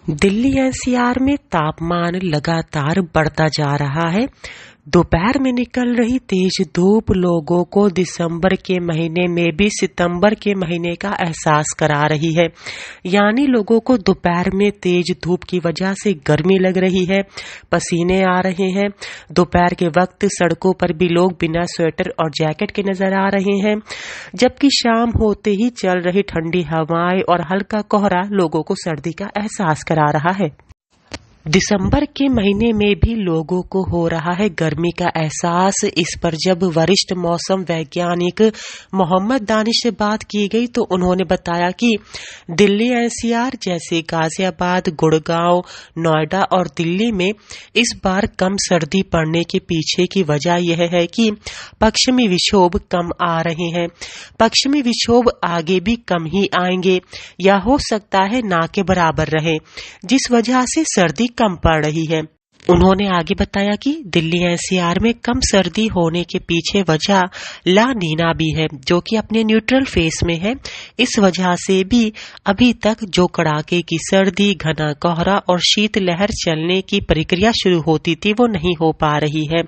Delhi NCR में तापमान लगातार बढ़ता जा रहा है। दोपहर में निकल रही तेज धूप लोगों को दिसंबर के महीने में भी सितंबर के महीने का एहसास करा रही है। यानी लोगों को दोपहर में तेज धूप की वजह से गर्मी लग रही है, पसीने आ रहे हैं। दोपहर के वक्त सड़कों पर भी लोग बिना स्वेटर और जैकेट के नजर आ रहे हैं, जबकि शाम होते ही चल रही ठंडी हवाएं और हल्का कोहरा लोगों को सर्दी का एहसास करा रहा है। दिसंबर के महीने में भी लोगों को हो रहा है गर्मी का एहसास। इस पर जब वरिष्ठ मौसम वैज्ञानिक मोहम्मद दानिश से बात की गई तो उन्होंने बताया कि दिल्ली एनसीआर जैसे गाजियाबाद, गुड़गांव, नोएडा और दिल्ली में इस बार कम सर्दी पड़ने के पीछे की वजह यह है कि पश्चिमी विक्षोभ कम आ रहे हैं। पश्चिमी विक्षोभ आगे भी कम ही आएंगे या हो सकता है ना के बराबर रहे, जिस वजह से सर्दी कम पड़ रही है। उन्होंने आगे बताया कि दिल्ली एनसीआर में कम सर्दी होने के पीछे वजह ला नीना भी है, जो कि अपने न्यूट्रल फेस में है। इस वजह से भी अभी तक जो कड़ाके की सर्दी, घना कोहरा और शीतलहर चलने की प्रक्रिया शुरू होती थी वो नहीं हो पा रही है।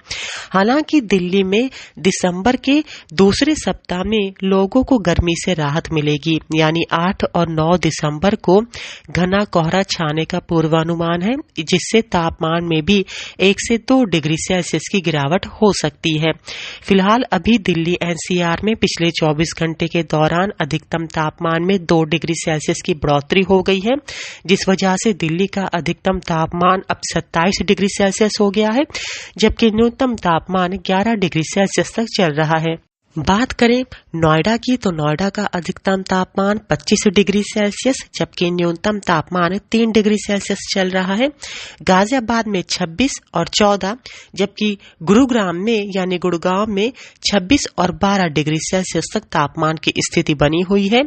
हालांकि दिल्ली में दिसंबर के दूसरे सप्ताह में लोगों को गर्मी से राहत मिलेगी, यानी 8 और 9 दिसंबर को घना कोहरा छाने का पूर्वानुमान है, जिससे तापमान में भी 1 से 2 डिग्री सेल्सियस की गिरावट हो सकती है। फिलहाल अभी दिल्ली एनसीआर में पिछले 24 घंटे के दौरान अधिकतम तापमान में 2 डिग्री सेल्सियस की बढ़ोतरी हो गई है, जिस वजह से दिल्ली का अधिकतम तापमान अब 27 डिग्री सेल्सियस हो गया है, जबकि न्यूनतम तापमान 11 डिग्री सेल्सियस तक चल रहा है। बात करें नोएडा की तो नोएडा का अधिकतम तापमान 25 डिग्री सेल्सियस जबकि न्यूनतम तापमान 3 डिग्री सेल्सियस चल रहा है। गाजियाबाद में 26 और 14 जबकि गुरुग्राम में यानी गुड़गांव में 26 और 12 डिग्री सेल्सियस तक तापमान की स्थिति बनी हुई है।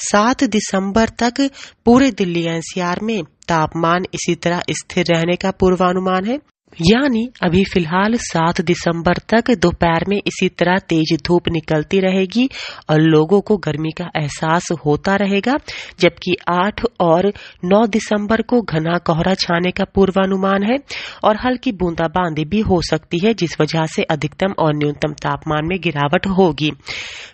7 दिसंबर तक पूरे दिल्ली एनसीआर में तापमान इसी तरह स्थिर रहने का पूर्वानुमान है, यानी अभी फिलहाल 7 दिसंबर तक दोपहर में इसी तरह तेज धूप निकलती रहेगी और लोगों को गर्मी का एहसास होता रहेगा, जबकि 8 और 9 दिसंबर को घना कोहरा छाने का पूर्वानुमान है और हल्की बूंदाबांदी भी हो सकती है, जिस वजह से अधिकतम और न्यूनतम तापमान में गिरावट होगी।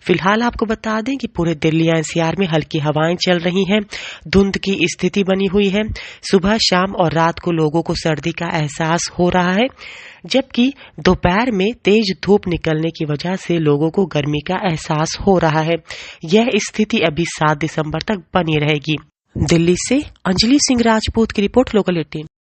फिलहाल आपको बता दें कि पूरे दिल्ली एनसीआर में हल्की हवाएं चल रही हैं, धुंध की स्थिति बनी हुई है। सुबह, शाम और रात को लोगों को सर्दी का एहसास हो रहा है, जबकि दोपहर में तेज धूप निकलने की वजह से लोगों को गर्मी का एहसास हो रहा है। यह स्थिति अभी 7 दिसंबर तक बनी रहेगी। दिल्ली से अंजलि सिंह राजपूत की रिपोर्ट, लोकल 18।